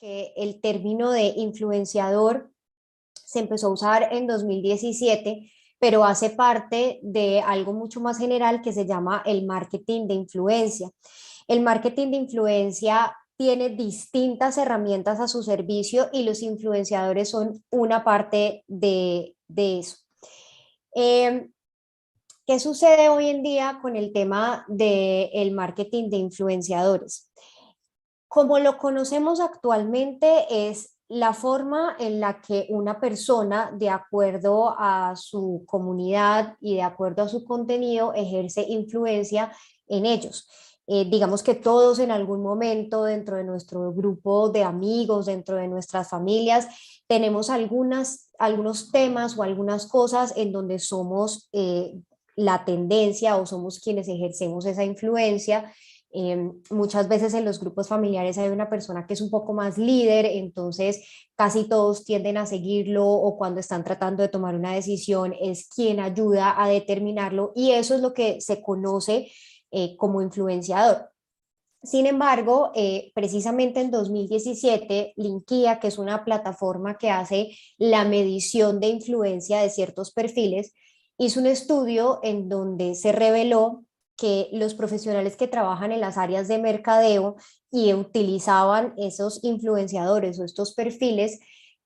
que el término de influenciador se empezó a usar en 2017, pero hace parte de algo mucho más general que se llama el marketing de influencia. El marketing de influencia tiene distintas herramientas a su servicio y los influenciadores son una parte de eso. Eh, ¿Qué sucede hoy en día con el tema del marketing de influenciadores? Como lo conocemos actualmente es la forma en la que una persona, de acuerdo a su comunidad y de acuerdo a su contenido, ejerce influencia en ellos. Digamos que todos en algún momento dentro de nuestro grupo de amigos, dentro de nuestras familias, tenemos algunos temas o algunas cosas en donde somos la tendencia o somos quienes ejercemos esa influencia. Muchas veces en los grupos familiares hay una persona que es un poco más líder, entonces casi todos tienden a seguirlo o cuando están tratando de tomar una decisión es quien ayuda a determinarlo y eso es lo que se conoce como influenciador. Sin embargo, precisamente en 2017, Linkia, que es una plataforma que hace la medición de influencia de ciertos perfiles, hizo un estudio en donde se reveló que los profesionales que trabajan en las áreas de mercadeo y utilizaban esos influenciadores o estos perfiles,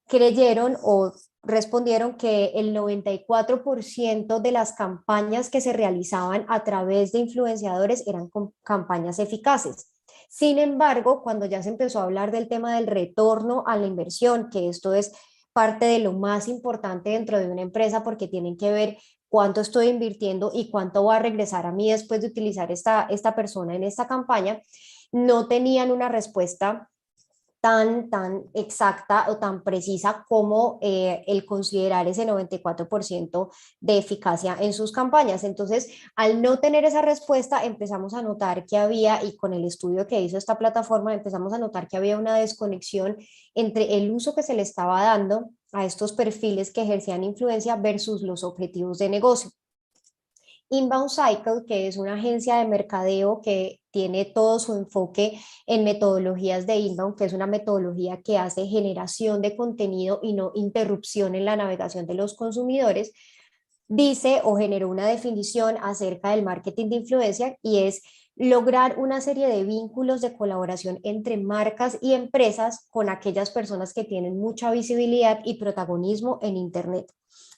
creyeron o respondieron que el 94% de las campañas que se realizaban a través de influenciadores eran campañas eficaces. Sin embargo, cuando ya se empezó a hablar del tema del retorno a la inversión, que esto es parte de lo más importante dentro de una empresa porque tienen que ver cuánto estoy invirtiendo y cuánto va a regresar a mí después de utilizar esta persona en esta campaña, no tenían una respuesta tan exacta o tan precisa como el considerar ese 94% de eficacia en sus campañas. Entonces, al no tener esa respuesta, empezamos a notar que había, y con el estudio que hizo esta plataforma, empezamos a notar que había una desconexión entre el uso que se le estaba dando a estos perfiles que ejercían influencia versus los objetivos de negocio. Inbound Cycle, que es una agencia de mercadeo que tiene todo su enfoque en metodologías de inbound, que es una metodología que hace generación de contenido y no interrupción en la navegación de los consumidores, dice o generó una definición acerca del marketing de influencia y es lograr una serie de vínculos de colaboración entre marcas y empresas con aquellas personas que tienen mucha visibilidad y protagonismo en Internet.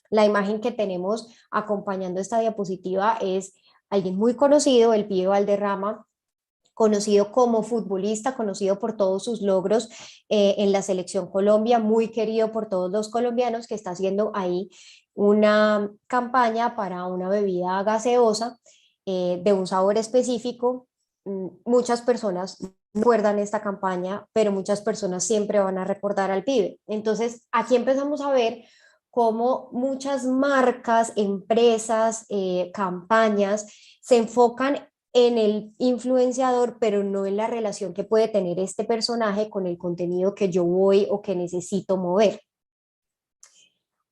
La imagen que tenemos acompañando esta diapositiva es alguien muy conocido, el Pibe Valderrama, conocido como futbolista, conocido por todos sus logros en la selección Colombia, muy querido por todos los colombianos, que está haciendo ahí una campaña para una bebida gaseosa de un sabor específico. Muchas personas recuerdan esta campaña, pero muchas personas siempre van a recordar al pibe. Entonces, aquí empezamos a ver cómo muchas marcas, empresas, campañas se enfocan en el influenciador, pero no en la relación que puede tener este personaje con el contenido que yo voy o que necesito mover.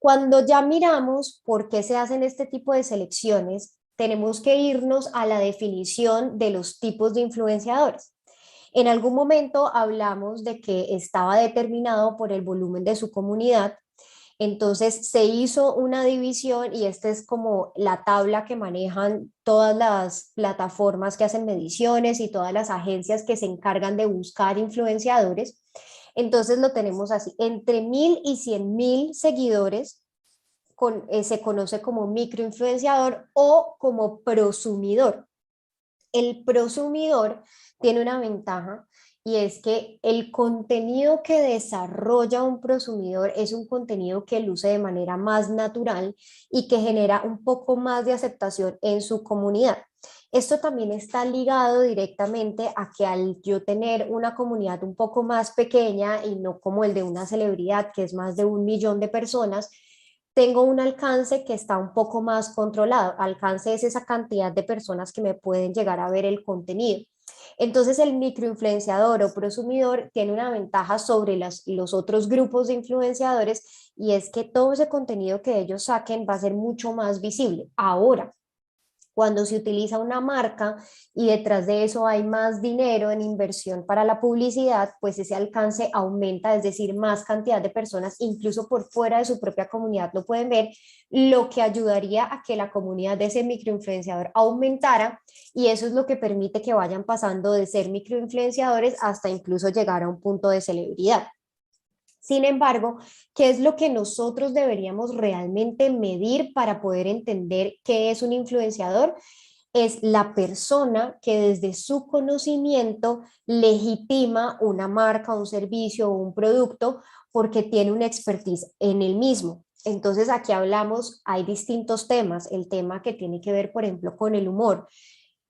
Cuando ya miramos por qué se hacen este tipo de selecciones, tenemos que irnos a la definición de los tipos de influenciadores. En algún momento hablamos de que estaba determinado por el volumen de su comunidad, entonces se hizo una división y esta es como la tabla que manejan todas las plataformas que hacen mediciones y todas las agencias que se encargan de buscar influenciadores. Entonces lo tenemos así, entre 1000 y 100.000 seguidores se conoce como microinfluenciador o como prosumidor. El prosumidor tiene una ventaja y es que el contenido que desarrolla un prosumidor es un contenido que luce de manera más natural y que genera un poco más de aceptación en su comunidad. Esto también está ligado directamente a que al yo tener una comunidad un poco más pequeña y no como el de una celebridad que es más de 1 millón de personas, tengo un alcance que está un poco más controlado. Alcance es esa cantidad de personas que me pueden llegar a ver el contenido. Entonces el microinfluenciador o prosumidor tiene una ventaja sobre los otros grupos de influenciadores y es que todo ese contenido que ellos saquen va a ser mucho más visible. Ahora, Cuando se utiliza una marca y detrás de eso hay más dinero en inversión para la publicidad, pues ese alcance aumenta, es decir, más cantidad de personas, incluso por fuera de su propia comunidad, lo pueden ver, lo que ayudaría a que la comunidad de ese microinfluenciador aumentara, y eso es lo que permite que vayan pasando de ser microinfluenciadores hasta incluso llegar a un punto de celebridad. Sin embargo, ¿qué es lo que nosotros deberíamos realmente medir para poder entender qué es un influenciador? Es la persona que desde su conocimiento legitima una marca, un servicio o un producto porque tiene una expertise en el mismo. Entonces aquí hablamos, hay distintos temas, el tema que tiene que ver, por ejemplo, con el humor.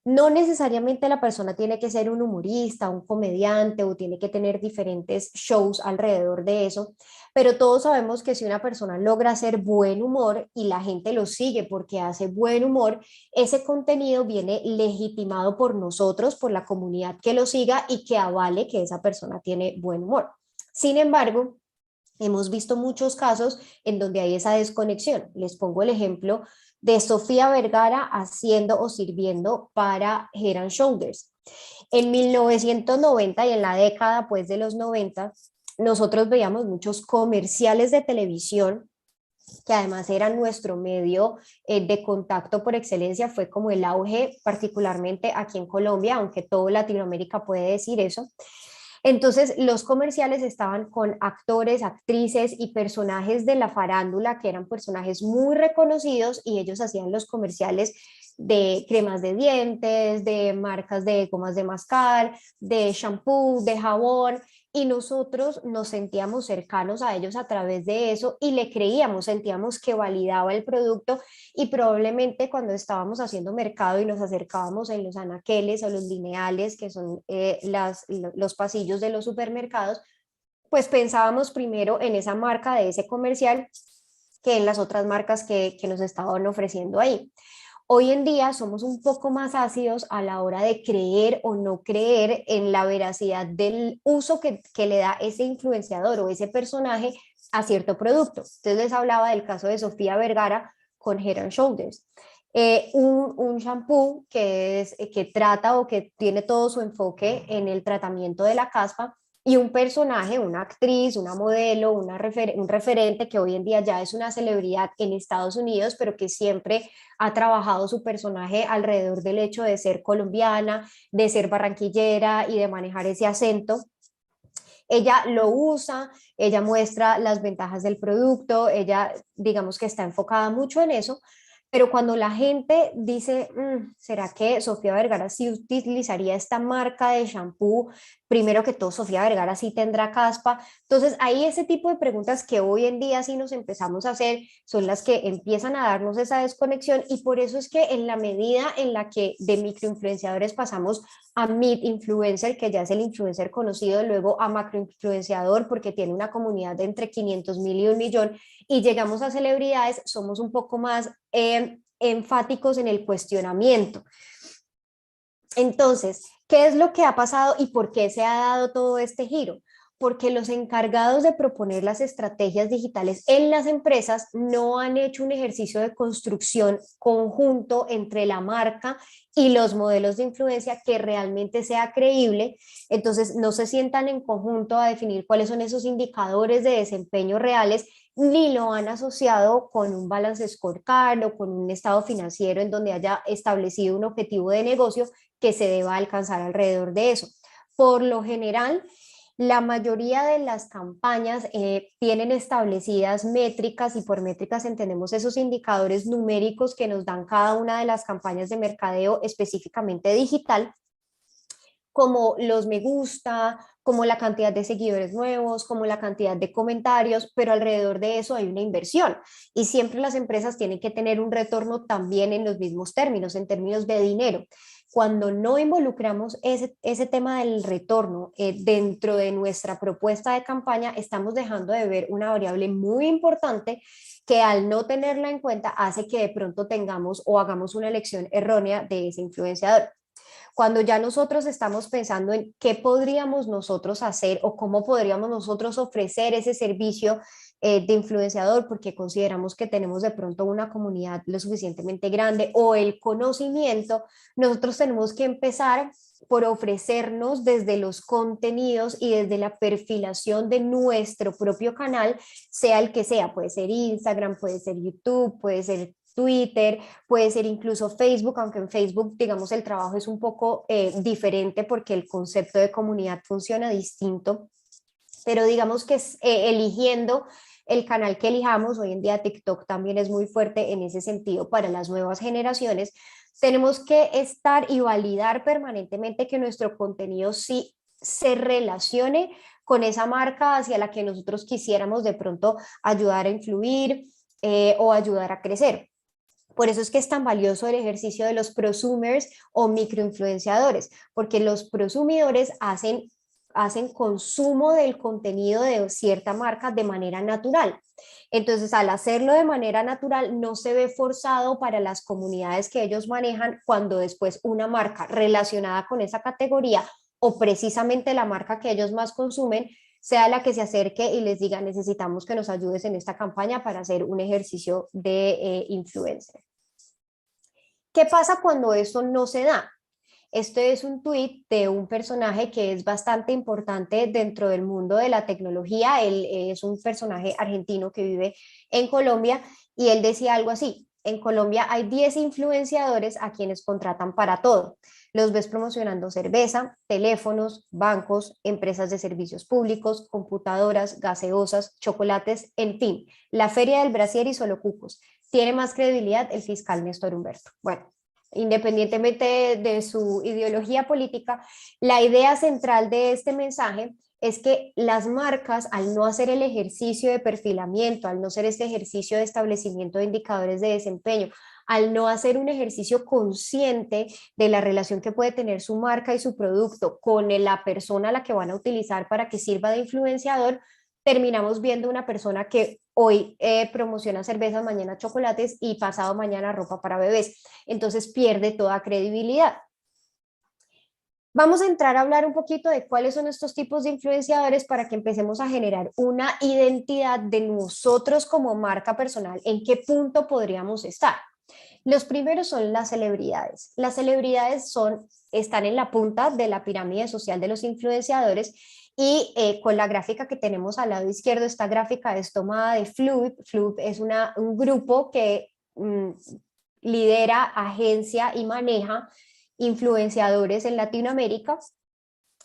No necesariamente la persona tiene que ser un humorista, un comediante o tiene que tener diferentes shows alrededor de eso, pero todos sabemos que si una persona logra hacer buen humor y la gente lo sigue porque hace buen humor, ese contenido viene legitimado por nosotros, por la comunidad que lo siga y que avale que esa persona tiene buen humor. Sin embargo, hemos visto muchos casos en donde hay esa desconexión. Les pongo el ejemplo de Sofía Vergara haciendo o sirviendo para Head and Shoulders. En 1990 y en la década pues de los 90, nosotros veíamos muchos comerciales de televisión que además eran nuestro medio de contacto por excelencia, fue como el auge, particularmente aquí en Colombia, aunque todo Latinoamérica puede decir eso. Entonces, los comerciales estaban con actores, actrices y personajes de la farándula, que eran personajes muy reconocidos, y ellos hacían los comerciales de cremas de dientes, de marcas de gomas de mascar, de shampoo, de jabón, y nosotros nos sentíamos cercanos a ellos a través de eso y le creíamos, sentíamos que validaba el producto, y probablemente cuando estábamos haciendo mercado y nos acercábamos en los anaqueles o los lineales, que son los pasillos de los supermercados, pues pensábamos primero en esa marca de ese comercial que en las otras marcas que nos estaban ofreciendo ahí. Hoy en día somos un poco más ácidos a la hora de creer o no creer en la veracidad del uso que le da ese influenciador o ese personaje a cierto producto. Entonces les hablaba del caso de Sofía Vergara con Head and Shoulders. Un shampoo que trata o que tiene todo su enfoque en el tratamiento de la caspa, y un personaje, una actriz, una modelo, un referente que hoy en día ya es una celebridad en Estados Unidos, pero que siempre ha trabajado su personaje alrededor del hecho de ser colombiana, de ser barranquillera y de manejar ese acento. Ella lo usa, ella muestra las ventajas del producto, ella digamos que está enfocada mucho en eso, pero cuando la gente dice, ¿será que Sofía Vergara sí utilizaría esta marca de shampoo? Primero que todo, Sofía Vergara sí tendrá caspa. Entonces, ahí ese tipo de preguntas que hoy en día sí nos empezamos a hacer son las que empiezan a darnos esa desconexión, y por eso es que en la medida en la que de microinfluenciadores pasamos a mid influencer, que ya es el influencer conocido, luego a macroinfluenciador porque tiene una comunidad de entre 500.000 y 1.000.000, y llegamos a celebridades, somos un poco más enfáticos en el cuestionamiento. Entonces, ¿qué es lo que ha pasado y por qué se ha dado todo este giro? Porque los encargados de proponer las estrategias digitales en las empresas no han hecho un ejercicio de construcción conjunto entre la marca y los modelos de influencia que realmente sea creíble. Entonces, no se sientan en conjunto a definir cuáles son esos indicadores de desempeño reales, ni lo han asociado con un balance scorecard o con un estado financiero en donde haya establecido un objetivo de negocio que se deba alcanzar alrededor de eso. Por lo general, la mayoría de las campañas tienen establecidas métricas, y por métricas entendemos esos indicadores numéricos que nos dan cada una de las campañas de mercadeo específicamente digital, como los me gusta, como la cantidad de seguidores nuevos, como la cantidad de comentarios, pero alrededor de eso hay una inversión, y siempre las empresas tienen que tener un retorno también en los mismos términos, en términos de dinero. Cuando no involucramos ese tema del retorno dentro de nuestra propuesta de campaña, estamos dejando de ver una variable muy importante que, al no tenerla en cuenta, hace que de pronto tengamos o hagamos una elección errónea de ese influenciador. Cuando ya nosotros estamos pensando en qué podríamos nosotros hacer o cómo podríamos nosotros ofrecer ese servicio de influenciador, porque consideramos que tenemos de pronto una comunidad lo suficientemente grande o el conocimiento, nosotros tenemos que empezar por ofrecernos desde los contenidos y desde la perfilación de nuestro propio canal, sea el que sea, puede ser Instagram, puede ser YouTube, puede ser Twitter, puede ser incluso Facebook, aunque en Facebook, digamos, el trabajo es un poco diferente porque el concepto de comunidad funciona distinto, pero digamos que eligiendo el canal que elijamos, hoy en día TikTok también es muy fuerte en ese sentido para las nuevas generaciones, tenemos que estar y validar permanentemente que nuestro contenido sí se relacione con esa marca hacia la que nosotros quisiéramos de pronto ayudar a influir o ayudar a crecer. Por eso es que es tan valioso el ejercicio de los prosumers o microinfluenciadores, porque los prosumidores hacen consumo del contenido de cierta marca de manera natural. Entonces, al hacerlo de manera natural, no se ve forzado para las comunidades que ellos manejan cuando después una marca relacionada con esa categoría o precisamente la marca que ellos más consumen sea la que se acerque y les diga, necesitamos que nos ayudes en esta campaña para hacer un ejercicio de influencer. ¿Qué pasa cuando eso no se da? Este es un tuit de un personaje que es bastante importante dentro del mundo de la tecnología. Él es un personaje argentino que vive en Colombia y él decía algo así: en Colombia hay 10 influenciadores a quienes contratan para todo. Los ves promocionando cerveza, teléfonos, bancos, empresas de servicios públicos, computadoras, gaseosas, chocolates, en fin, la feria del brasier y solo cucos. Tiene más credibilidad el fiscal Néstor Humberto. Bueno, independientemente de su ideología política, la idea central de este mensaje es que las marcas, al no hacer el ejercicio de perfilamiento, al no hacer este ejercicio de establecimiento de indicadores de desempeño, al no hacer un ejercicio consciente de la relación que puede tener su marca y su producto con la persona a la que van a utilizar para que sirva de influenciador, terminamos viendo una persona que hoy promociona cervezas, mañana chocolates y pasado mañana ropa para bebés. Entonces pierde toda credibilidad. Vamos a entrar a hablar un poquito de cuáles son estos tipos de influenciadores para que empecemos a generar una identidad de nosotros como marca personal, en qué punto podríamos estar. Los primeros son las celebridades. Las celebridades están en la punta de la pirámide social de los influenciadores y con la gráfica que tenemos al lado izquierdo, esta gráfica es tomada de Floop. Floop es un grupo que lidera, agencia y maneja influenciadores en Latinoamérica.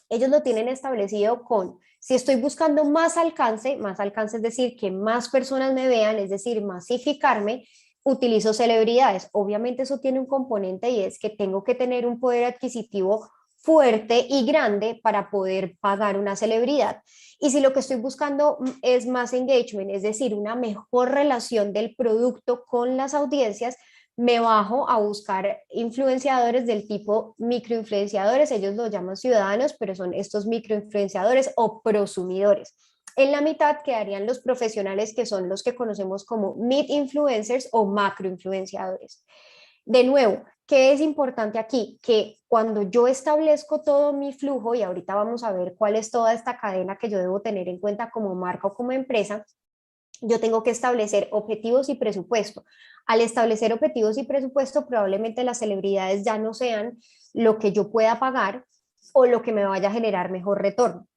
Ellos lo tienen establecido con, si estoy buscando más alcance es decir, que más personas me vean, es decir, masificarme, utilizo celebridades. Obviamente eso tiene un componente y es que tengo que tener un poder adquisitivo fuerte y grande para poder pagar una celebridad. Y si lo que estoy buscando es más engagement, es decir, una mejor relación del producto con las audiencias, me bajo a buscar influenciadores del tipo microinfluenciadores, ellos lo llaman ciudadanos, pero son estos microinfluenciadores o prosumidores. En la mitad quedarían los profesionales, que son los que conocemos como mid influencers o macroinfluenciadores. De nuevo, ¿qué es importante aquí? Que cuando yo establezco todo mi flujo, y ahorita vamos a ver cuál es toda esta cadena que yo debo tener en cuenta como marca o como empresa, yo tengo que establecer objetivos y presupuesto. Al establecer objetivos y presupuesto, probablemente las celebridades ya no sean lo que yo pueda pagar o lo que me vaya a generar mejor retorno.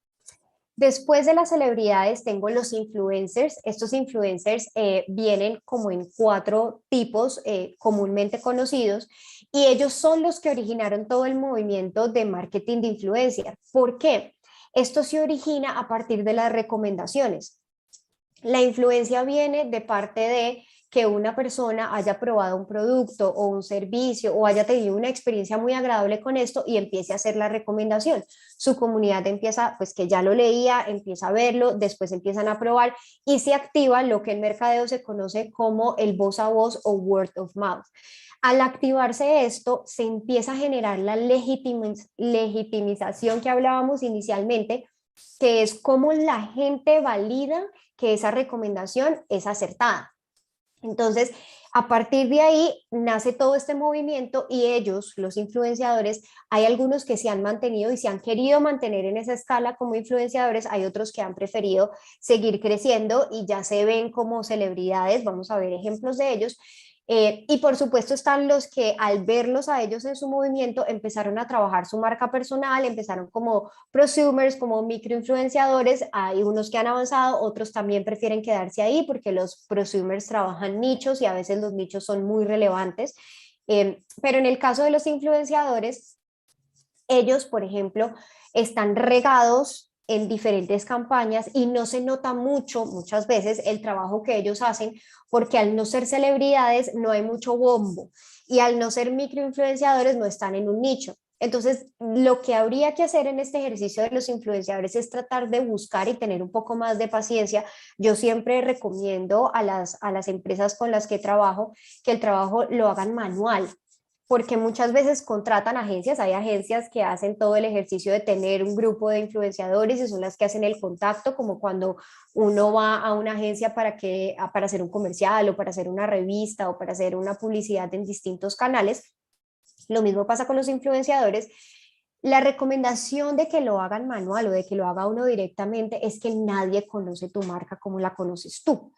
Después de las celebridades tengo los influencers. Estos influencers vienen como en 4 tipos comúnmente conocidos y ellos son los que originaron todo el movimiento de marketing de influencia. ¿Por qué? Esto se origina a partir de las recomendaciones. La influencia viene de parte de que una persona haya probado un producto o un servicio o haya tenido una experiencia muy agradable con esto y empiece a hacer la recomendación. Su comunidad empieza, pues que ya lo leía, empieza a verlo, después empiezan a probar y se activa lo que en mercadeo se conoce como el voz a voz o word of mouth. Al activarse esto, se empieza a generar la legitimización que hablábamos inicialmente, que es cómo la gente valida que esa recomendación es acertada. Entonces, a partir de ahí nace todo este movimiento y ellos, los influenciadores, hay algunos que se han mantenido y se han querido mantener en esa escala como influenciadores, hay otros que han preferido seguir creciendo y ya se ven como celebridades, vamos a ver ejemplos de ellos. Y por supuesto están los que al verlos a ellos en su movimiento empezaron a trabajar su marca personal, empezaron como prosumers, como microinfluenciadores, hay unos que han avanzado, otros también prefieren quedarse ahí porque los prosumers trabajan nichos y a veces los nichos son muy relevantes. Pero en el caso de los influenciadores, ellos, por ejemplo, están regados en diferentes campañas y no se nota mucho, muchas veces, el trabajo que ellos hacen, porque al no ser celebridades no hay mucho bombo y al no ser microinfluenciadores no están en un nicho. Entonces, lo que habría que hacer en este ejercicio de los influenciadores es tratar de buscar y tener un poco más de paciencia. Yo siempre recomiendo a las empresas con las que trabajo que el trabajo lo hagan manual, porque muchas veces contratan agencias, hay agencias que hacen todo el ejercicio de tener un grupo de influenciadores y son las que hacen el contacto, como cuando uno va a una agencia para hacer un comercial o para hacer una revista o para hacer una publicidad en distintos canales. Lo mismo pasa con los influenciadores. La recomendación de que lo hagan manual o de que lo haga uno directamente es que nadie conoce tu marca como la conoces tú.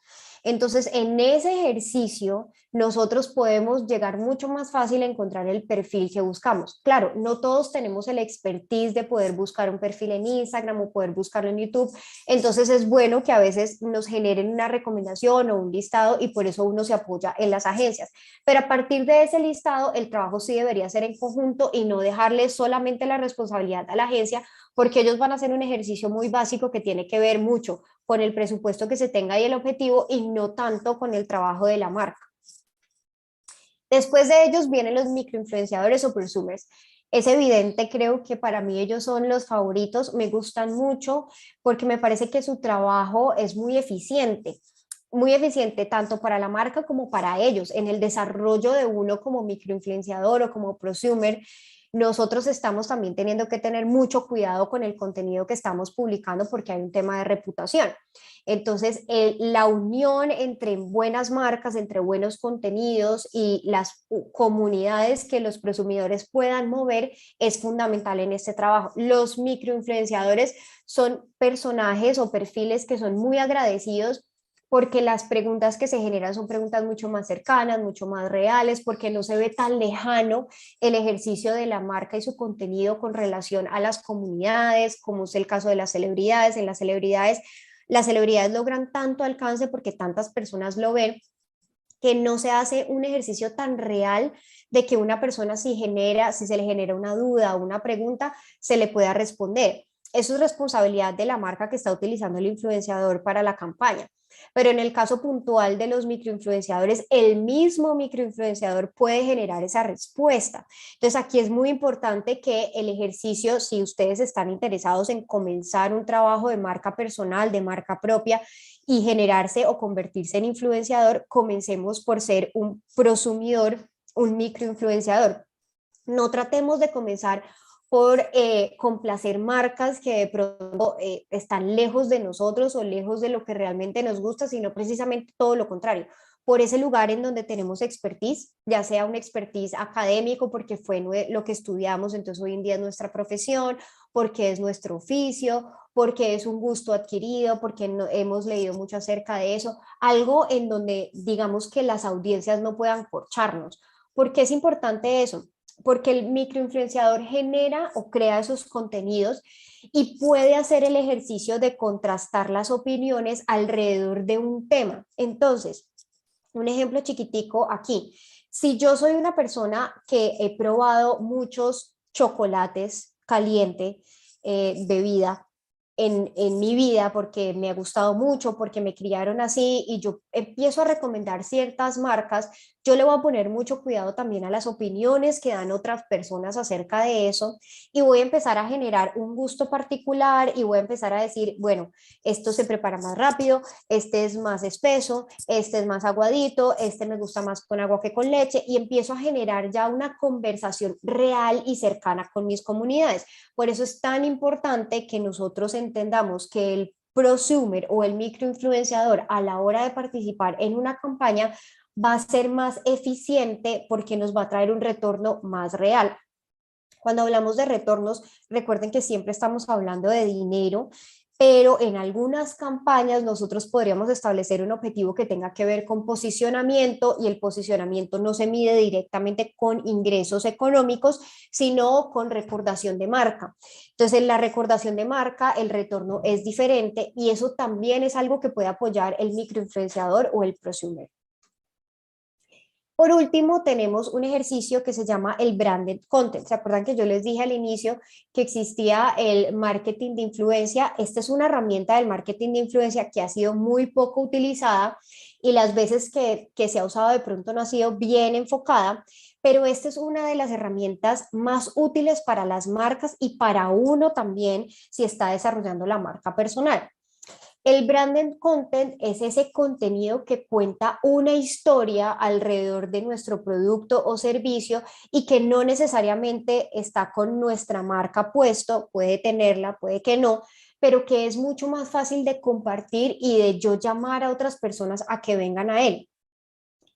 Entonces, en ese ejercicio, nosotros podemos llegar mucho más fácil a encontrar el perfil que buscamos. Claro, no todos tenemos el expertise de poder buscar un perfil en Instagram o poder buscarlo en YouTube. Entonces, es bueno que a veces nos generen una recomendación o un listado y por eso uno se apoya en las agencias. Pero a partir de ese listado, el trabajo sí debería ser en conjunto y no dejarle solamente la responsabilidad a la agencia, porque ellos van a hacer un ejercicio muy básico que tiene que ver mucho con el presupuesto que se tenga y el objetivo y no tanto con el trabajo de la marca. Después de ellos vienen los microinfluenciadores o prosumers. Es evidente, creo que para mí ellos son los favoritos, me gustan mucho porque me parece que su trabajo es muy eficiente tanto para la marca como para ellos en el desarrollo de uno como microinfluenciador o como prosumer. Nosotros estamos también teniendo que tener mucho cuidado con el contenido que estamos publicando porque hay un tema de reputación. Entonces, la unión entre buenas marcas, entre buenos contenidos y las comunidades que los prosumidores puedan mover es fundamental en este trabajo. Los microinfluenciadores son personajes o perfiles que son muy agradecidos porque las preguntas que se generan son preguntas mucho más cercanas, mucho más reales, porque no se ve tan lejano el ejercicio de la marca y su contenido con relación a las comunidades, como es el caso de las celebridades. En las celebridades logran tanto alcance porque tantas personas lo ven que no se hace un ejercicio tan real de que una persona si se le genera una duda o una pregunta, se le pueda responder. Eso es responsabilidad de la marca que está utilizando el influenciador para la campaña. Pero en el caso puntual de los microinfluenciadores, el mismo microinfluenciador puede generar esa respuesta. Entonces aquí es muy importante que el ejercicio, si ustedes están interesados en comenzar un trabajo de marca personal, de marca propia, y generarse o convertirse en influenciador, comencemos por ser un prosumidor, un microinfluenciador. No tratemos de comenzar por complacer marcas que de pronto están lejos de nosotros o lejos de lo que realmente nos gusta, sino precisamente todo lo contrario. Por ese lugar en donde tenemos expertise, ya sea un expertise académico, porque fue lo que estudiamos, entonces hoy en día es nuestra profesión, porque es nuestro oficio, porque es un gusto adquirido, porque no, hemos leído mucho acerca de eso, algo en donde digamos que las audiencias no puedan corcharnos. ¿Por qué es importante eso? Porque el microinfluenciador genera o crea esos contenidos y puede hacer el ejercicio de contrastar las opiniones alrededor de un tema. Entonces, un ejemplo chiquitico aquí. Si yo soy una persona que he probado muchos chocolates caliente, bebida, en mi vida porque me ha gustado mucho, porque me criaron así y yo empiezo a recomendar ciertas marcas, yo le voy a poner mucho cuidado también a las opiniones que dan otras personas acerca de eso y voy a empezar a generar un gusto particular y voy a empezar a decir, bueno, esto se prepara más rápido, este es más espeso, este es más aguadito, este me gusta más con agua que con leche y empiezo a generar ya una conversación real y cercana con mis comunidades. Por eso es tan importante que nosotros entendamos que el prosumer o el microinfluenciador a la hora de participar en una campaña va a ser más eficiente porque nos va a traer un retorno más real. Cuando hablamos de retornos, recuerden que siempre estamos hablando de dinero, pero en algunas campañas nosotros podríamos establecer un objetivo que tenga que ver con posicionamiento y el posicionamiento no se mide directamente con ingresos económicos, sino con recordación de marca. Entonces, en la recordación de marca, el retorno es diferente y eso también es algo que puede apoyar el microinfluenciador o el prosumer. Por último, tenemos un ejercicio que se llama el branded content. ¿Se acuerdan que yo les dije al inicio que existía el marketing de influencia? Esta es una herramienta del marketing de influencia que ha sido muy poco utilizada y las veces que se ha usado de pronto no ha sido bien enfocada, pero esta es una de las herramientas más útiles para las marcas y para uno también si está desarrollando la marca personal. El branded content es ese contenido que cuenta una historia alrededor de nuestro producto o servicio y que no necesariamente está con nuestra marca puesto, puede tenerla, puede que no, pero que es mucho más fácil de compartir y de yo llamar a otras personas a que vengan a él.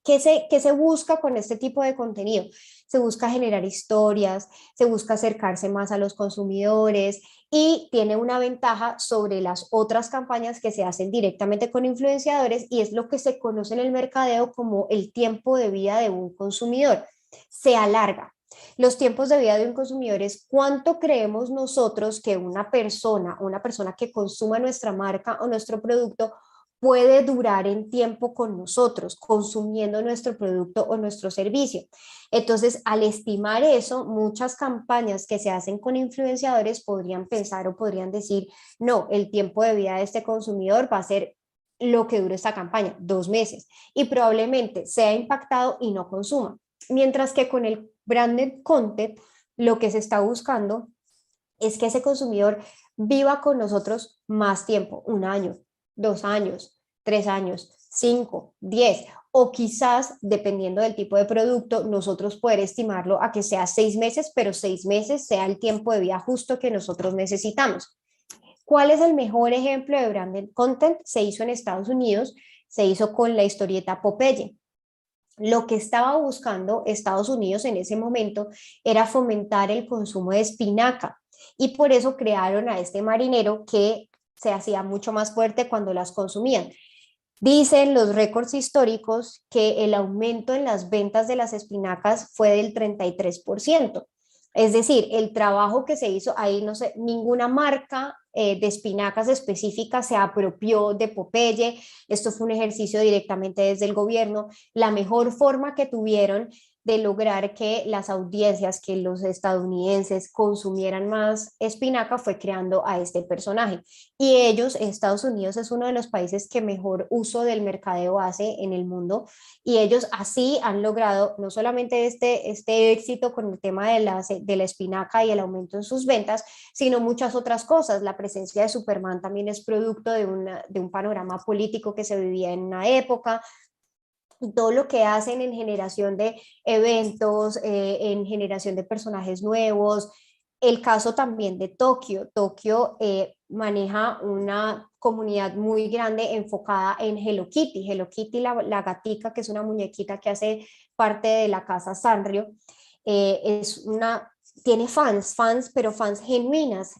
¿Qué se busca con este tipo de contenido? Se busca generar historias, se busca acercarse más a los consumidores y tiene una ventaja sobre las otras campañas que se hacen directamente con influenciadores y es lo que se conoce en el mercadeo como el tiempo de vida de un consumidor. Se alarga. Los tiempos de vida de un consumidor es cuánto creemos nosotros que una persona que consuma nuestra marca o nuestro producto puede durar en tiempo con nosotros, consumiendo nuestro producto o nuestro servicio. Entonces, al estimar eso, muchas campañas que se hacen con influenciadores podrían pensar o podrían decir, no, el tiempo de vida de este consumidor va a ser lo que dure esta campaña, 2 meses, y probablemente sea impactado y no consuma. Mientras que con el branded content, lo que se está buscando es que ese consumidor viva con nosotros más tiempo, 1 año, 2 años, 3 años, 5, 10, o quizás, dependiendo del tipo de producto, nosotros poder estimarlo a que sea 6 meses, pero 6 meses sea el tiempo de vida justo que nosotros necesitamos. ¿Cuál es el mejor ejemplo de branded content? Se hizo en Estados Unidos, se hizo con la historieta Popeye. Lo que estaba buscando Estados Unidos en ese momento era fomentar el consumo de espinaca y por eso crearon a este marinero que se hacía mucho más fuerte cuando las consumían. Dicen los récords históricos que el aumento en las ventas de las espinacas fue del 33%. Es decir, el trabajo que se hizo ahí, no sé, ninguna marca de espinacas específica se apropió de Popeye. Esto fue un ejercicio directamente desde el gobierno. La mejor forma que tuvieron de lograr que las audiencias, que los estadounidenses consumieran más espinaca fue creando a este personaje. Y ellos, Estados Unidos es uno de los países que mejor uso del mercadeo hace en el mundo y ellos así han logrado no solamente este éxito con el tema de la espinaca y el aumento en sus ventas, sino muchas otras cosas. La presencia de Superman también es producto de un panorama político que se vivía en una época, y todo lo que hacen en generación de eventos, en generación de personajes nuevos. El caso también de Tokio. Tokio maneja una comunidad muy grande enfocada en Hello Kitty. Hello Kitty, la gatica, que es una muñequita que hace parte de la casa Sanrio, es una tiene fans, pero fans genuinas,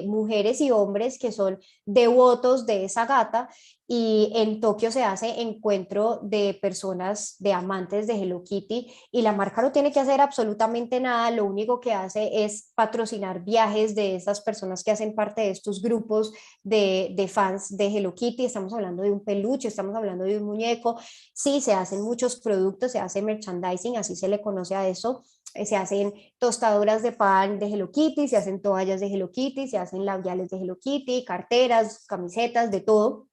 mujeres y hombres que son devotos de esa gata y en Tokio se hace encuentro de personas, de amantes de Hello Kitty y la marca no tiene que hacer absolutamente nada, lo único que hace es patrocinar viajes de esas personas que hacen parte de estos grupos de fans de Hello Kitty, estamos hablando de un peluche, estamos hablando de un muñeco, sí, se hacen muchos productos, se hace merchandising, así se le conoce a eso, se hacen tostadoras de pan de Hello Kitty, se hacen toallas de Hello Kitty, se hacen labiales de Hello Kitty, carteras, camisetas, de todo.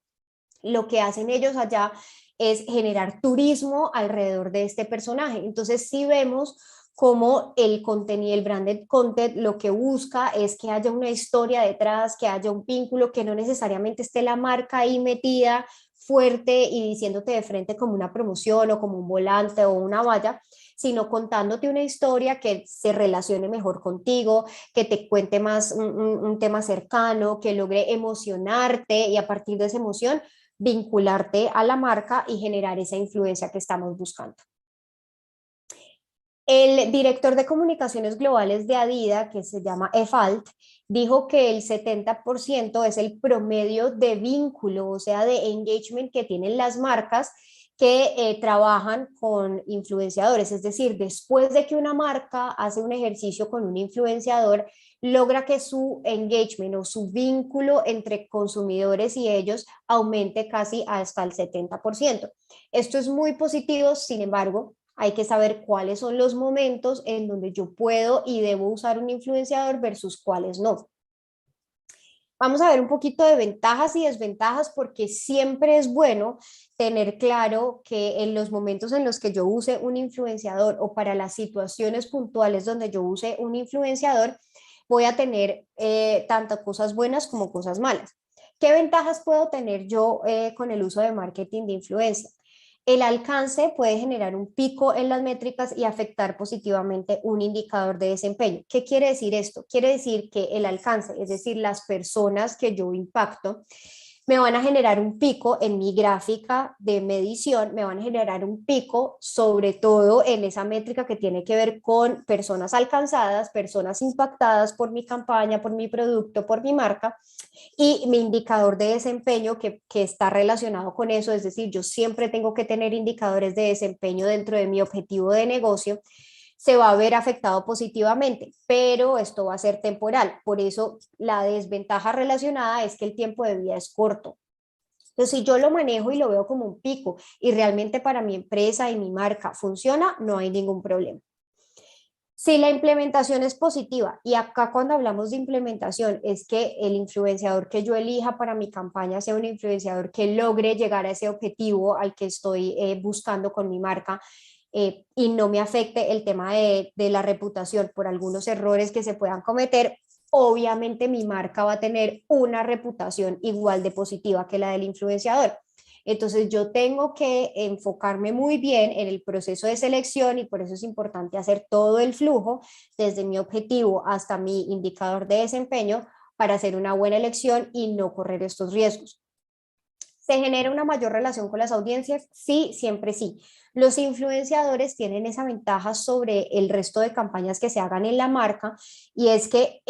Lo que hacen ellos allá es generar turismo alrededor de este personaje. Entonces, si vemos como el contenido, el branded content, lo que busca es que haya una historia detrás, que haya un vínculo, que no necesariamente esté la marca ahí metida fuerte y diciéndote de frente como una promoción o como un volante o una valla, sino contándote una historia que se relacione mejor contigo, que te cuente más un tema cercano, que logre emocionarte y a partir de esa emoción vincularte a la marca y generar esa influencia que estamos buscando. El director de comunicaciones globales de Adidas, que se llama Efalt, dijo que el 70% es el promedio de vínculo, o sea, de engagement que tienen las marcas que trabajan con influenciadores. Es decir, después de que una marca hace un ejercicio con un influenciador, logra que su engagement o su vínculo entre consumidores y ellos aumente casi hasta el 70%. Esto es muy positivo, sin embargo, hay que saber cuáles son los momentos en donde yo puedo y debo usar un influenciador versus cuáles no. Vamos a ver un poquito de ventajas y desventajas porque siempre es bueno tener claro que en los momentos en los que yo use un influenciador o para las situaciones puntuales donde yo use un influenciador, voy a tener tanto cosas buenas como cosas malas. ¿Qué ventajas puedo tener yo con el uso de marketing de influencia? El alcance puede generar un pico en las métricas y afectar positivamente un indicador de desempeño. ¿Qué quiere decir esto? Quiere decir que el alcance, es decir, las personas que yo impacto, me van a generar un pico en mi gráfica de medición, me van a generar un pico sobre todo en esa métrica que tiene que ver con personas alcanzadas, personas impactadas por mi campaña, por mi producto, por mi marca y mi indicador de desempeño que está relacionado con eso, es decir, yo siempre tengo que tener indicadores de desempeño dentro de mi objetivo de negocio, se va a ver afectado positivamente, pero esto va a ser temporal. Por eso la desventaja relacionada es que el tiempo de vida es corto. Entonces, si yo lo manejo y lo veo como un pico y realmente para mi empresa y mi marca funciona, no hay ningún problema. Si la implementación es positiva, y acá cuando hablamos de implementación es que el influenciador que yo elija para mi campaña sea un influenciador que logre llegar a ese objetivo al que estoy buscando con mi marca y no me afecte el tema de la reputación por algunos errores que se puedan cometer, obviamente mi marca va a tener una reputación igual de positiva que la del influenciador. Entonces yo tengo que enfocarme muy bien en el proceso de selección y por eso es importante hacer todo el flujo desde mi objetivo hasta mi indicador de desempeño para hacer una buena elección y no correr estos riesgos. ¿Se genera una mayor relación con las audiencias? Sí, siempre sí. Los influenciadores tienen esa ventaja sobre el resto de campañas que se hagan en la marca y es que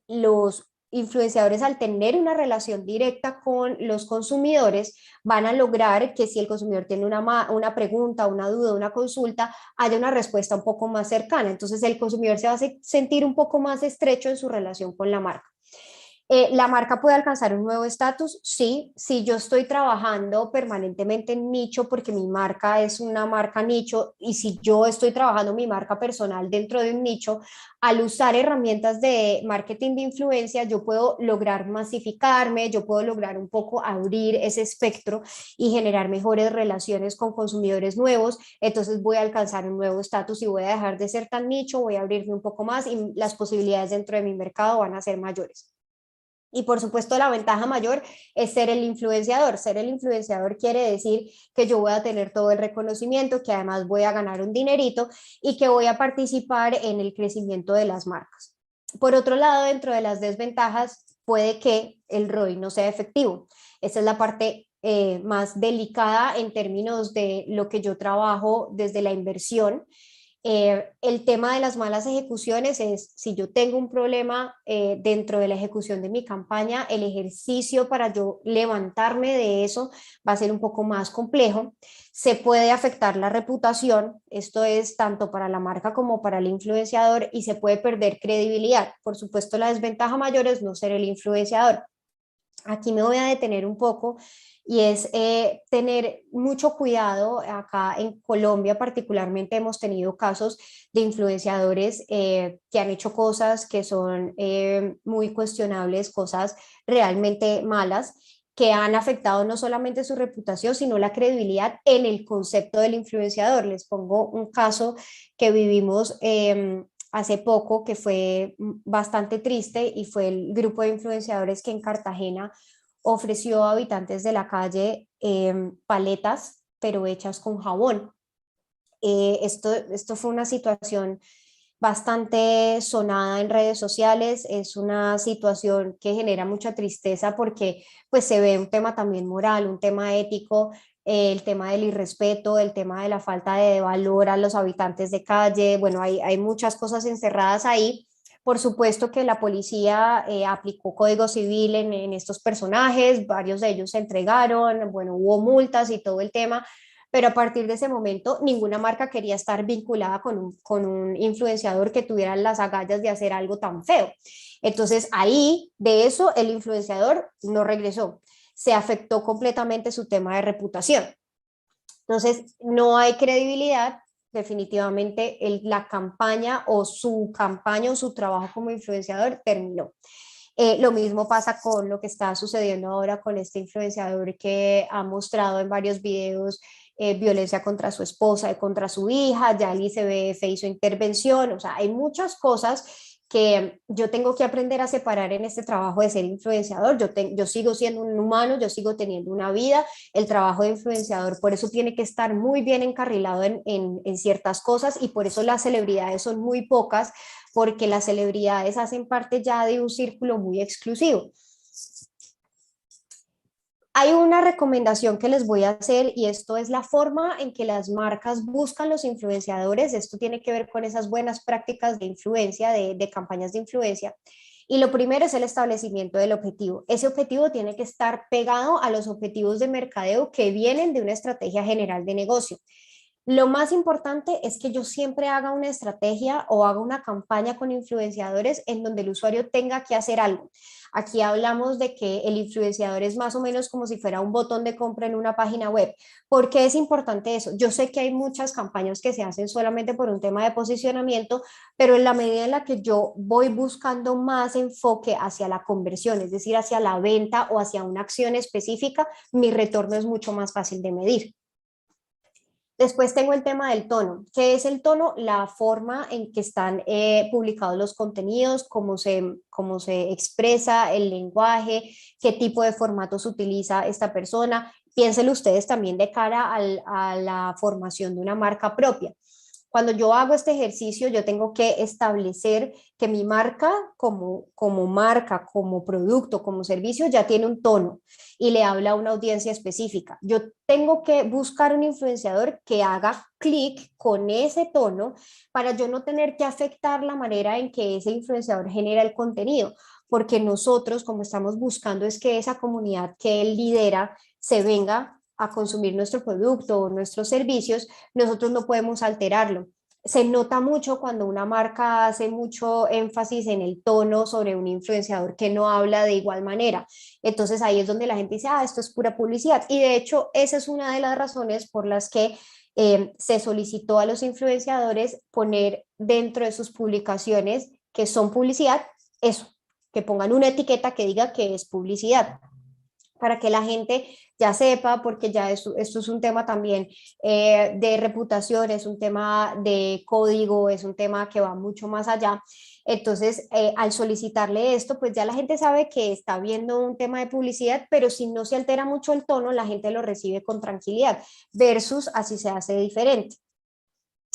los influenciadores al tener una relación directa con los consumidores van a lograr que si el consumidor tiene una pregunta, una duda, una consulta, haya una respuesta un poco más cercana. Entonces el consumidor se va a sentir un poco más estrecho en su relación con la marca. ¿La marca puede alcanzar un nuevo estatus? Sí, si yo estoy trabajando permanentemente en nicho porque mi marca es una marca nicho y si yo estoy trabajando mi marca personal dentro de un nicho, al usar herramientas de marketing de influencia, yo puedo lograr masificarme, yo puedo lograr un poco abrir ese espectro y generar mejores relaciones con consumidores nuevos, entonces voy a alcanzar un nuevo estatus y voy a dejar de ser tan nicho, voy a abrirme un poco más y las posibilidades dentro de mi mercado van a ser mayores. Y por supuesto la ventaja mayor es ser el influenciador. Ser el influenciador quiere decir que yo voy a tener todo el reconocimiento, que además voy a ganar un dinerito y que voy a participar en el crecimiento de las marcas. Por otro lado, dentro de las desventajas, puede que el ROI no sea efectivo. Esta es la parte más delicada en términos de lo que yo trabajo desde la inversión. El tema de las malas ejecuciones es, si yo tengo un problema dentro de la ejecución de mi campaña, el ejercicio para yo levantarme de eso va a ser un poco más complejo. Se puede afectar la reputación, esto es tanto para la marca como para el influenciador y se puede perder credibilidad. Por supuesto, la desventaja mayor es no ser el influenciador. Aquí me voy a detener un poco y es tener mucho cuidado. Acá en Colombia particularmente hemos tenido casos de influenciadores que han hecho cosas que son muy cuestionables, cosas realmente malas que han afectado no solamente su reputación, sino la credibilidad en el concepto del influenciador. Les pongo un caso que vivimos hace poco que fue bastante triste y fue el grupo de influenciadores que en Cartagena ofreció a habitantes de la calle paletas, pero hechas con jabón. Esto fue una situación bastante sonada en redes sociales, es una situación que genera mucha tristeza porque pues se ve un tema también moral, un tema ético, el tema del irrespeto, el tema de la falta de valor a los habitantes de calle, bueno, hay muchas cosas encerradas ahí. Por supuesto que la policía aplicó código civil en estos personajes, varios de ellos se entregaron, bueno, hubo multas y todo el tema, pero a partir de ese momento ninguna marca quería estar vinculada con un influenciador que tuviera las agallas de hacer algo tan feo. Entonces ahí, de eso, el influenciador no regresó. Se afectó completamente su tema de reputación. Entonces, no hay credibilidad, definitivamente la campaña o su trabajo como influenciador terminó. Lo mismo pasa con lo que está sucediendo ahora con este influenciador que ha mostrado en varios videos violencia contra su esposa y contra su hija, ya el ICBF hizo intervención, o sea, hay muchas cosas que yo tengo que aprender a separar en este trabajo de ser influenciador. Yo sigo siendo un humano, yo sigo teniendo una vida, el trabajo de influenciador por eso tiene que estar muy bien encarrilado en ciertas cosas y por eso las celebridades son muy pocas, porque las celebridades hacen parte ya de un círculo muy exclusivo. Hay una recomendación que les voy a hacer y esto es la forma en que las marcas buscan los influenciadores. Esto tiene que ver con esas buenas prácticas de influencia, de campañas de influencia. Y lo primero es el establecimiento del objetivo. Ese objetivo tiene que estar pegado a los objetivos de mercadeo que vienen de una estrategia general de negocio. Lo más importante es que yo siempre haga una estrategia o haga una campaña con influenciadores en donde el usuario tenga que hacer algo. Aquí hablamos de que el influenciador es más o menos como si fuera un botón de compra en una página web. ¿Por qué es importante eso? Yo sé que hay muchas campañas que se hacen solamente por un tema de posicionamiento, pero en la medida en la que yo voy buscando más enfoque hacia la conversión, es decir, hacia la venta o hacia una acción específica, mi retorno es mucho más fácil de medir. Después tengo el tema del tono. ¿Qué es el tono? La forma en que están publicados los contenidos, cómo se expresa el lenguaje, qué tipo de formatos utiliza esta persona. Piénsenlo ustedes también de cara a la formación de una marca propia. Cuando yo hago este ejercicio, yo tengo que establecer que mi marca como marca, como producto, como servicio, ya tiene un tono y le habla a una audiencia específica. Yo tengo que buscar un influenciador que haga clic con ese tono para yo no tener que afectar la manera en que ese influenciador genera el contenido, porque nosotros, como estamos buscando, es que esa comunidad que él lidera se venga a consumir nuestro producto o nuestros servicios, nosotros no podemos alterarlo. Se nota mucho cuando una marca hace mucho énfasis en el tono sobre un influenciador que no habla de igual manera. Entonces ahí es donde la gente dice, ah, esto es pura publicidad. Y de hecho, esa es una de las razones por las que se solicitó a los influenciadores poner dentro de sus publicaciones que son publicidad, eso, que pongan una etiqueta que diga que es publicidad para que la gente ya sepa, porque ya esto es un tema también de reputación, es un tema de código, es un tema que va mucho más allá. Entonces, al solicitarle esto, pues ya la gente sabe que está viendo un tema de publicidad, pero si no se altera mucho el tono, la gente lo recibe con tranquilidad, versus así se hace diferente.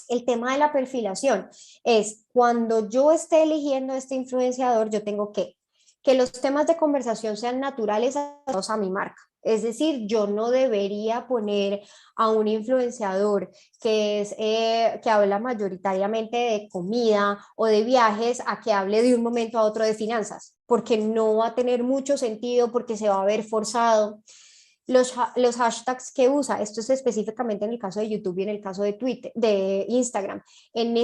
El tema de la perfilación es cuando yo esté eligiendo este influenciador, yo tengo que los temas de conversación sean naturales a mi marca. Es decir, yo no debería poner a un influenciador que habla mayoritariamente de comida o de viajes a que hable de un momento a otro de finanzas, porque no va a tener mucho sentido, porque se va a ver forzado. Los hashtags que usa, esto es específicamente en el caso de YouTube y en el caso de Twitter, de Instagram. En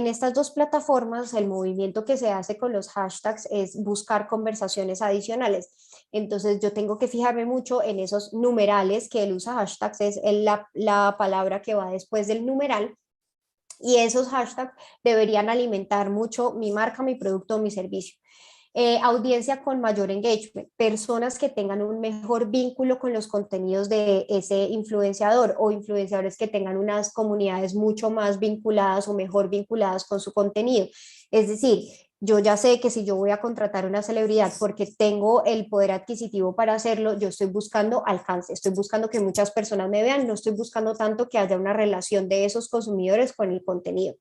estas dos plataformas, el movimiento que se hace con los hashtags es buscar conversaciones adicionales. Entonces yo tengo que fijarme mucho en esos numerales que él usa hashtags, es la palabra que va después del numeral. Y esos hashtags deberían alimentar mucho mi marca, mi producto, mi servicio. Audiencia con mayor engagement, personas que tengan un mejor vínculo con los contenidos de ese influenciador o influenciadores que tengan unas comunidades mucho más vinculadas o mejor vinculadas con su contenido. Es decir, Yo ya sé que si yo voy a contratar una celebridad porque tengo el poder adquisitivo para hacerlo, yo estoy buscando alcance, estoy buscando que muchas personas me vean, no estoy buscando tanto que haya una relación de esos consumidores con el contenido.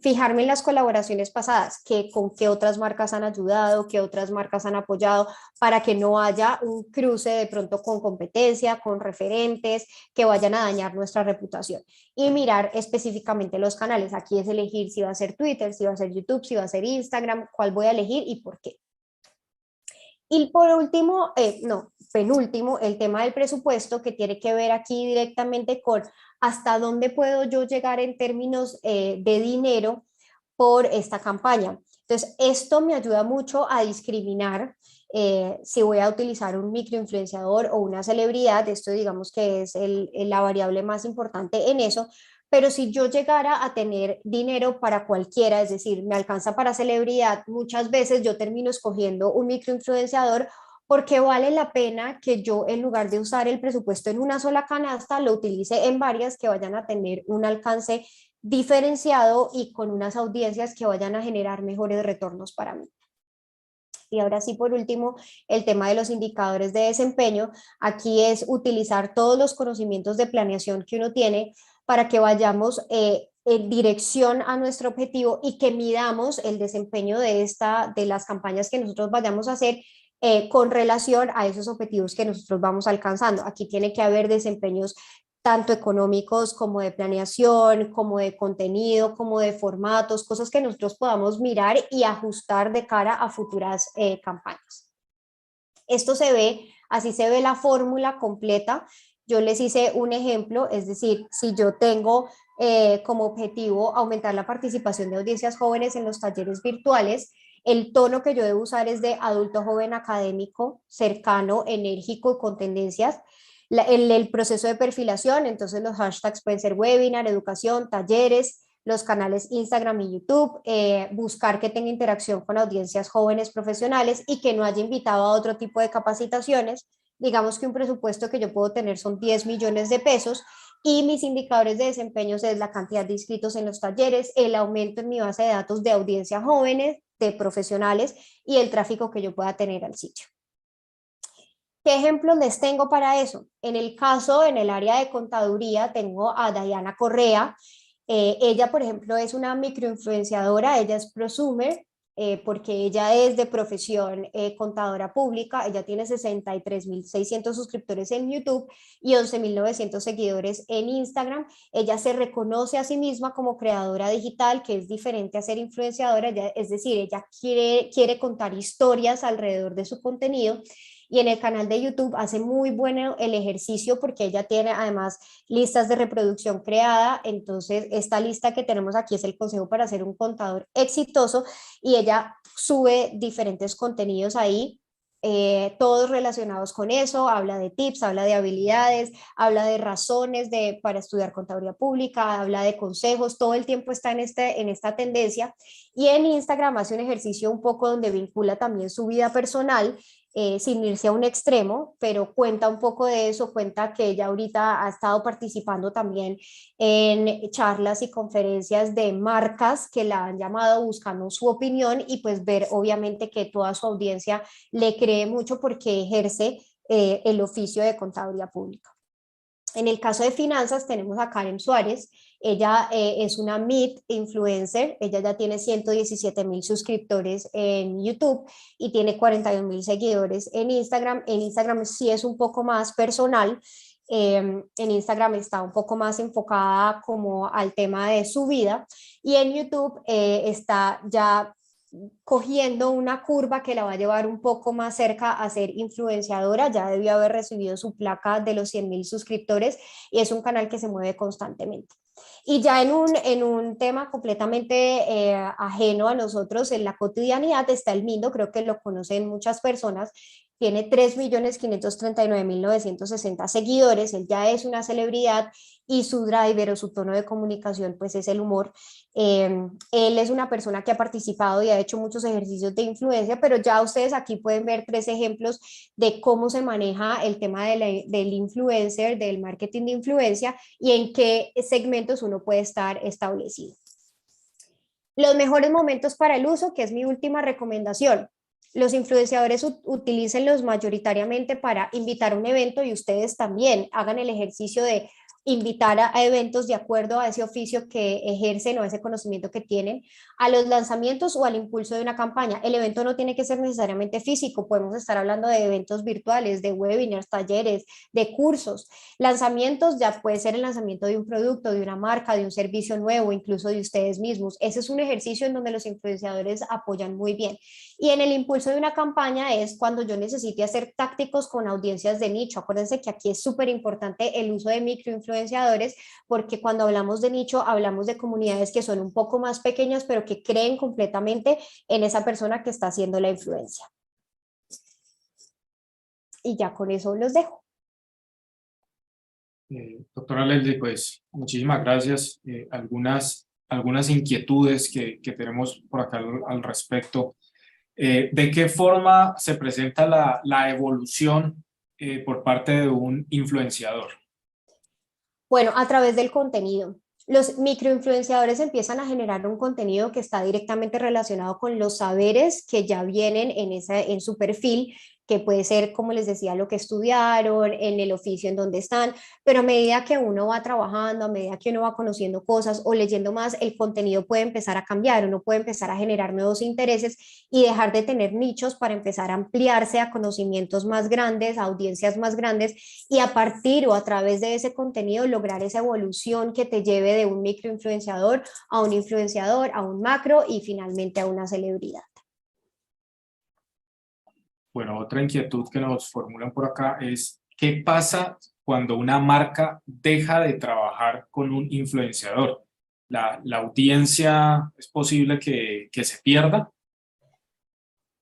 Fijarme en las colaboraciones pasadas, que con qué otras marcas han ayudado, qué otras marcas han apoyado, para que no haya un cruce de pronto con competencia, con referentes que vayan a dañar nuestra reputación. Y mirar específicamente los canales. Aquí es elegir si va a ser Twitter, si va a ser YouTube, si va a ser Instagram, cuál voy a elegir y por qué. Y por último, no, penúltimo, el tema del presupuesto que tiene que ver aquí directamente con hasta dónde puedo yo llegar en términos de dinero por esta campaña. Entonces, esto me ayuda mucho a discriminar si voy a utilizar un microinfluenciador o una celebridad. Esto digamos que es la variable más importante en eso, pero si yo llegara a tener dinero para cualquiera, es decir, me alcanza para celebridad, muchas veces yo termino escogiendo un microinfluenciador porque vale la pena que yo, en lugar de usar el presupuesto en una sola canasta, lo utilice en varias que vayan a tener un alcance diferenciado y con unas audiencias que vayan a generar mejores retornos para mí. Y ahora sí, por último, el tema de los indicadores de desempeño. Aquí es utilizar todos los conocimientos de planeación que uno tiene para que vayamos en dirección a nuestro objetivo y que midamos el desempeño de las campañas que nosotros vayamos a hacer con relación a esos objetivos que nosotros vamos alcanzando. Aquí tiene que haber desempeños tanto económicos como de planeación, como de contenido, como de formatos, cosas que nosotros podamos mirar y ajustar de cara a futuras campañas. Esto se ve, así se ve la fórmula completa. Yo les hice un ejemplo, es decir, si yo tengo como objetivo aumentar la participación de audiencias jóvenes en los talleres virtuales, el tono que yo debo usar es de adulto joven académico, cercano, enérgico y con tendencias. El proceso de perfilación, entonces los hashtags pueden ser webinar, educación, talleres, los canales Instagram y YouTube, buscar que tenga interacción con audiencias jóvenes profesionales y que no haya invitado a otro tipo de capacitaciones. Digamos que un presupuesto que yo puedo tener son 10 millones de pesos y mis indicadores de desempeño es la cantidad de inscritos en los talleres, el aumento en mi base de datos de audiencia jóvenes, de profesionales y el tráfico que yo pueda tener al sitio. ¿Qué ejemplos les tengo para eso? En el caso, en el área de contaduría, tengo a Diana Correa. Ella, por ejemplo, es una microinfluenciadora, ella es prosumer, porque ella es de profesión contadora pública, ella tiene 63.600 suscriptores en YouTube y 11.900 seguidores en Instagram. Ella se reconoce a sí misma como creadora digital, que es diferente a ser influenciadora, es decir, ella quiere contar historias alrededor de su contenido y en el canal de YouTube hace muy bueno el ejercicio porque ella tiene además listas de reproducción creada, entonces esta lista que tenemos aquí es el consejo para ser un contador exitoso y ella sube diferentes contenidos ahí. Todos relacionados con eso, habla de tips, habla de habilidades, habla de razones para estudiar contaduría pública, habla de consejos, todo el tiempo está en esta tendencia y en Instagram hace un ejercicio un poco donde vincula también su vida personal sin irse a un extremo, pero cuenta un poco de eso, cuenta que ella ahorita ha estado participando también en charlas y conferencias de marcas que la han llamado buscando su opinión y pues ver obviamente que toda su audiencia le cree mucho porque ejerce el oficio de contaduría pública. En el caso de finanzas tenemos a Karen Suárez, ella es una mid influencer, ella ya tiene 117.000 suscriptores en YouTube y tiene 41.000 seguidores en Instagram. En Instagram sí es un poco más personal, en Instagram está un poco más enfocada como al tema de su vida y en YouTube está ya cogiendo una curva que la va a llevar un poco más cerca a ser influenciadora, ya debió haber recibido su placa de los 100.000 suscriptores y es un canal que se mueve constantemente. Y ya en un tema completamente ajeno a nosotros, en la cotidianidad está el Mindo, creo que lo conocen muchas personas, tiene 3.539.960 seguidores, él ya es una celebridad y su driver o su tono de comunicación pues es el humor. Él es una persona que ha participado y ha hecho muchos ejercicios de influencia, pero ya ustedes aquí pueden ver 3 ejemplos de cómo se maneja el tema del influencer, del marketing de influencia y en qué segmentos uno puede estar establecido. Los mejores momentos para el uso, que es mi última recomendación. Los influenciadores utilícenlos mayoritariamente para invitar a un evento y ustedes también hagan el ejercicio de invitar a eventos de acuerdo a ese oficio que ejercen o a ese conocimiento que tienen, a los lanzamientos o al impulso de una campaña. El evento no tiene que ser necesariamente físico, podemos estar hablando de eventos virtuales, de webinars, talleres, de cursos. Lanzamientos ya puede ser el lanzamiento de un producto, de una marca, de un servicio nuevo, incluso de ustedes mismos. Ese es un ejercicio en donde los influenciadores apoyan muy bien. Y en el impulso de una campaña es cuando yo necesite hacer tácticos con audiencias de nicho. Acuérdense que aquí es súper importante el uso de microinfluenciadores, porque cuando hablamos de nicho, hablamos de comunidades que son un poco más pequeñas, pero que creen completamente en esa persona que está haciendo la influencia. Y ya con eso los dejo. Doctora Leslie, pues muchísimas gracias. Algunas inquietudes que tenemos por acá al respecto. ¿De qué forma se presenta la evolución por parte de un influenciador? Bueno, a través del contenido. Los microinfluenciadores empiezan a generar un contenido que está directamente relacionado con los saberes que ya vienen en su perfil, que puede ser, como les decía, lo que estudiaron, en el oficio en donde están, pero a medida que uno va trabajando, a medida que uno va conociendo cosas o leyendo más, el contenido puede empezar a cambiar, uno puede empezar a generar nuevos intereses y dejar de tener nichos para empezar a ampliarse a conocimientos más grandes, a audiencias más grandes y a partir o a través de ese contenido lograr esa evolución que te lleve de un microinfluenciador a un influenciador, a un macro y finalmente a una celebridad. Bueno, otra inquietud que nos formulan por acá es ¿qué pasa cuando una marca deja de trabajar con un influenciador? ¿La audiencia es posible que se pierda?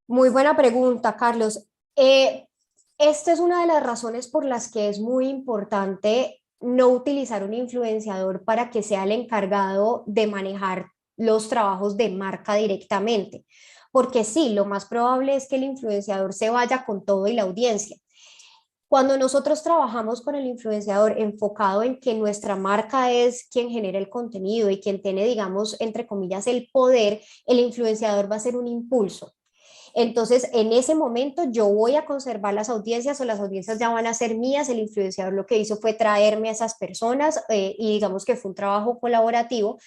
Muy buena pregunta, Carlos. Esta es una de las razones por las que es muy importante no utilizar un influenciador para que sea el encargado de manejar los trabajos de marca directamente. Porque sí, lo más probable es que el influenciador se vaya con todo y la audiencia. Cuando nosotros trabajamos con el influenciador enfocado en que nuestra marca es quien genera el contenido y quien tiene, digamos, entre comillas, el poder, el influenciador va a ser un impulso. Entonces, en ese momento yo voy a conservar las audiencias o las audiencias ya van a ser mías. El influenciador lo que hizo fue traerme a esas personas y digamos que fue un trabajo colaborativo,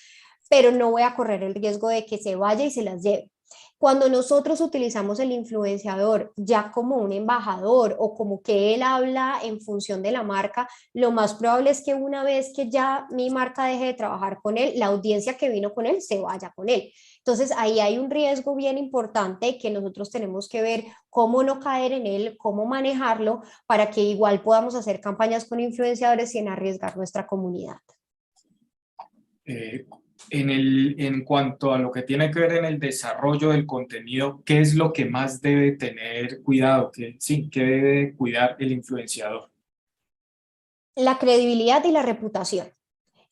pero no voy a correr el riesgo de que se vaya y se las lleve. Cuando nosotros utilizamos el influenciador ya como un embajador o como que él habla en función de la marca, lo más probable es que una vez que ya mi marca deje de trabajar con él, la audiencia que vino con él se vaya con él. Entonces ahí hay un riesgo bien importante que nosotros tenemos que ver cómo no caer en él, cómo manejarlo para que igual podamos hacer campañas con influenciadores sin arriesgar nuestra comunidad. Eh, en cuanto a lo que tiene que ver en el desarrollo del contenido, ¿qué es lo que más debe tener cuidado? ¿Qué debe cuidar el influenciador? La credibilidad y la reputación.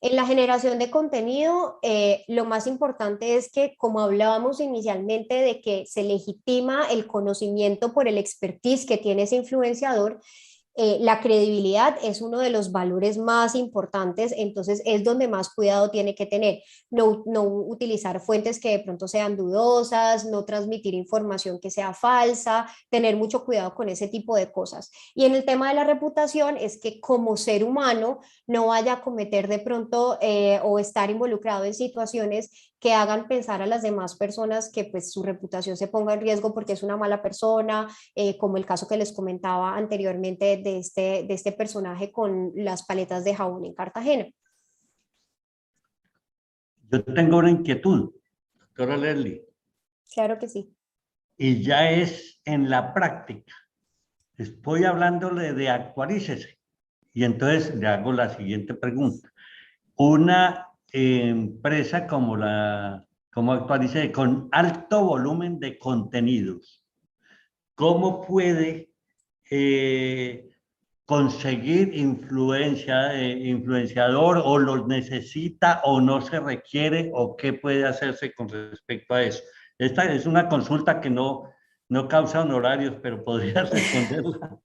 En la generación de contenido, lo más importante es que, como hablábamos inicialmente, de que se legitima el conocimiento por el expertise que tiene ese influenciador, la credibilidad es uno de los valores más importantes, entonces es donde más cuidado tiene que tener. No utilizar fuentes que de pronto sean dudosas, no transmitir información que sea falsa, tener mucho cuidado con ese tipo de cosas. Y en el tema de la reputación es que como ser humano no vaya a cometer de pronto o estar involucrado en situaciones que hagan pensar a las demás personas que pues su reputación se ponga en riesgo porque es una mala persona, como el caso que les comentaba anteriormente de este personaje con las paletas de jabón en Cartagena. Yo tengo una inquietud, doctora Leslie, Claro que sí. y ya es en la práctica. Estoy hablándole de Actualícese. Y entonces le hago la siguiente pregunta. Una empresa como Actualícese, con alto volumen de contenidos, ¿cómo puede conseguir influenciador o los necesita o no se requiere o qué puede hacerse con respecto a eso? Esta es una consulta que no causa honorarios, pero podría responderla.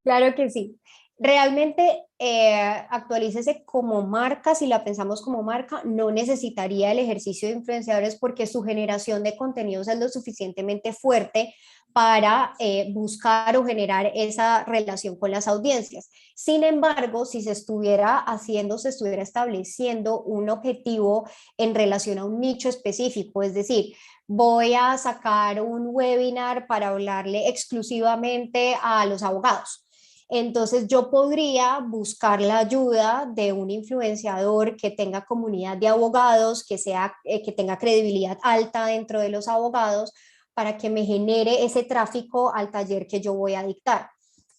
Claro que sí. Realmente Actualícese como marca, si la pensamos como marca, no necesitaría el ejercicio de influenciadores porque su generación de contenidos es lo suficientemente fuerte para buscar o generar esa relación con las audiencias. Sin embargo, si se estuviera haciendo, se estuviera estableciendo un objetivo en relación a un nicho específico, es decir, voy a sacar un webinar para hablarle exclusivamente a los abogados. Entonces yo podría buscar la ayuda de un influenciador que tenga comunidad de abogados, que tenga credibilidad alta dentro de los abogados para que me genere ese tráfico al taller que yo voy a dictar.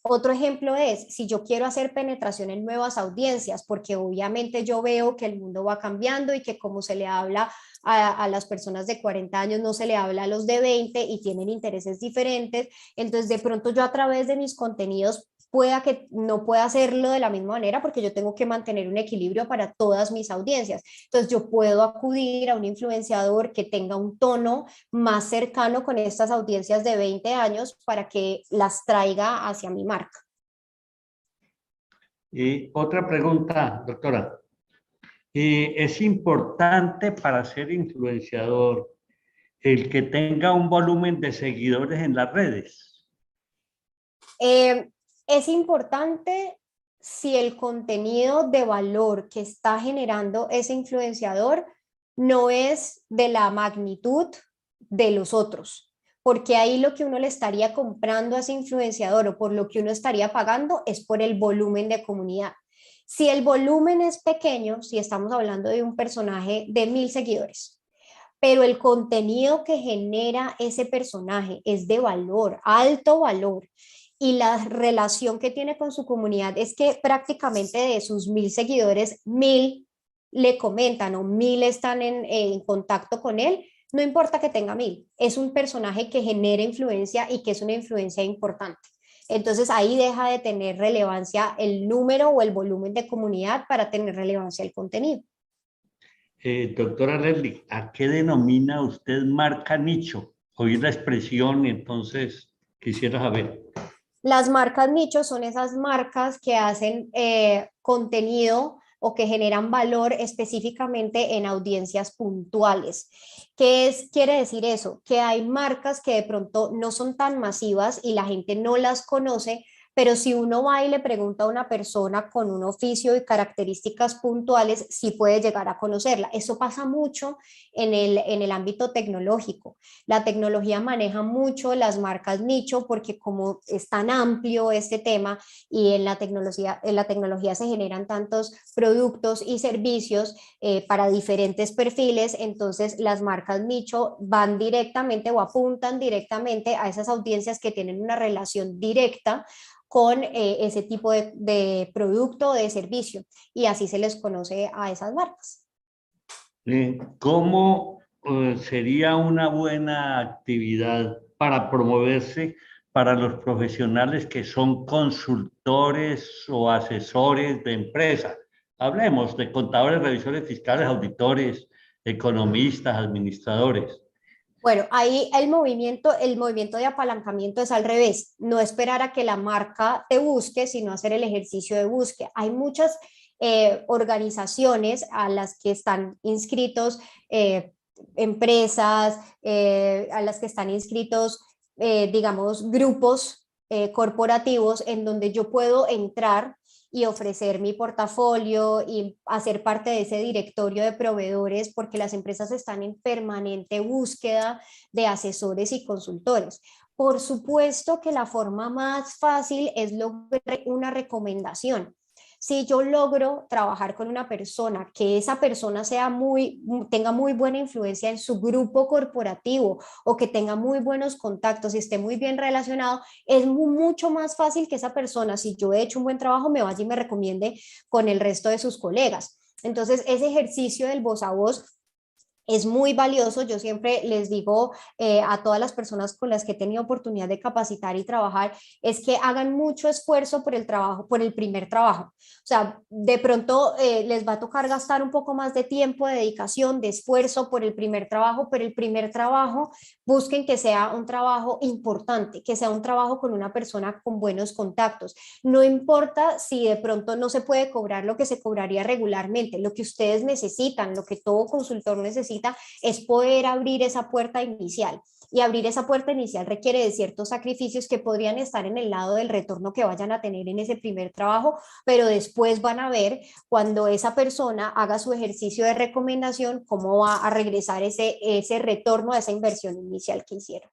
Otro ejemplo es, si yo quiero hacer penetración en nuevas audiencias, porque obviamente yo veo que el mundo va cambiando y que como se le habla a las personas de 40 años, no se le habla a los de 20 y tienen intereses diferentes, entonces de pronto yo a través de mis contenidos pueda que no pueda hacerlo de la misma manera porque yo tengo que mantener un equilibrio para todas mis audiencias. Entonces yo puedo acudir a un influenciador que tenga un tono más cercano con estas audiencias de 20 años para que las traiga hacia mi marca. Y otra pregunta, doctora. ¿Es importante para ser influenciador el que tenga un volumen de seguidores en las redes? Es importante si el contenido de valor que está generando ese influenciador no es de la magnitud de los otros, porque ahí lo que uno le estaría comprando a ese influenciador o por lo que uno estaría pagando es por el volumen de comunidad. Si el volumen es pequeño, si estamos hablando de un personaje de 1000 seguidores, pero el contenido que genera ese personaje es de valor, alto valor, y la relación que tiene con su comunidad es que prácticamente de sus 1000 seguidores, 1000 le comentan o 1000 están en contacto con él, no importa que tenga 1000, es un personaje que genera influencia y que es una influencia importante. Entonces ahí deja de tener relevancia el número o el volumen de comunidad para tener relevancia el contenido. Doctora Leslie, ¿a qué denomina usted marca nicho? Oí la expresión, entonces quisiera saber. Las marcas nicho son esas marcas que hacen contenido o que generan valor específicamente en audiencias puntuales. Quiere decir eso? Que hay marcas que de pronto no son tan masivas y la gente no las conoce, pero si uno va y le pregunta a una persona con un oficio y características puntuales, sí puede llegar a conocerla. Eso pasa mucho en el ámbito tecnológico. La tecnología maneja mucho las marcas nicho porque como es tan amplio este tema y en la tecnología se generan tantos productos y servicios para diferentes perfiles, entonces las marcas nicho van directamente o apuntan directamente a esas audiencias que tienen una relación directa con ese tipo de producto o de servicio y así se les conoce a esas marcas. ¿Cómo sería una buena actividad para promoverse para los profesionales que son consultores o asesores de empresas? Hablemos de contadores, revisores fiscales, auditores, economistas, administradores. Bueno, ahí el movimiento de apalancamiento es al revés, no esperar a que la marca te busque, sino hacer el ejercicio de búsqueda. Hay muchas organizaciones a las que están inscritos empresas, a las que están inscritos, digamos, grupos corporativos en donde yo puedo entrar y ofrecer mi portafolio y hacer parte de ese directorio de proveedores porque las empresas están en permanente búsqueda de asesores y consultores. Por supuesto que la forma más fácil es lograr una recomendación. Si yo logro trabajar con una persona, que esa persona tenga muy buena influencia en su grupo corporativo o que tenga muy buenos contactos y esté muy bien relacionado, es mucho más fácil que esa persona, si yo he hecho un buen trabajo, me vaya y me recomiende con el resto de sus colegas. Entonces, ese ejercicio del voz a voz es muy valioso. Yo siempre les digo a todas las personas con las que he tenido oportunidad de capacitar y trabajar, es que hagan mucho esfuerzo por el trabajo, por el primer trabajo. O sea, de pronto les va a tocar gastar un poco más de tiempo, de dedicación, de esfuerzo por el primer trabajo, pero el primer trabajo busquen que sea un trabajo importante, que sea un trabajo con una persona con buenos contactos. No importa si de pronto no se puede cobrar lo que se cobraría regularmente, lo que ustedes necesitan, lo que todo consultor necesita es poder abrir esa puerta inicial. Y abrir esa puerta inicial requiere de ciertos sacrificios que podrían estar en el lado del retorno que vayan a tener en ese primer trabajo, pero después van a ver cuando esa persona haga su ejercicio de recomendación cómo va a regresar ese retorno a esa inversión inicial que hicieron.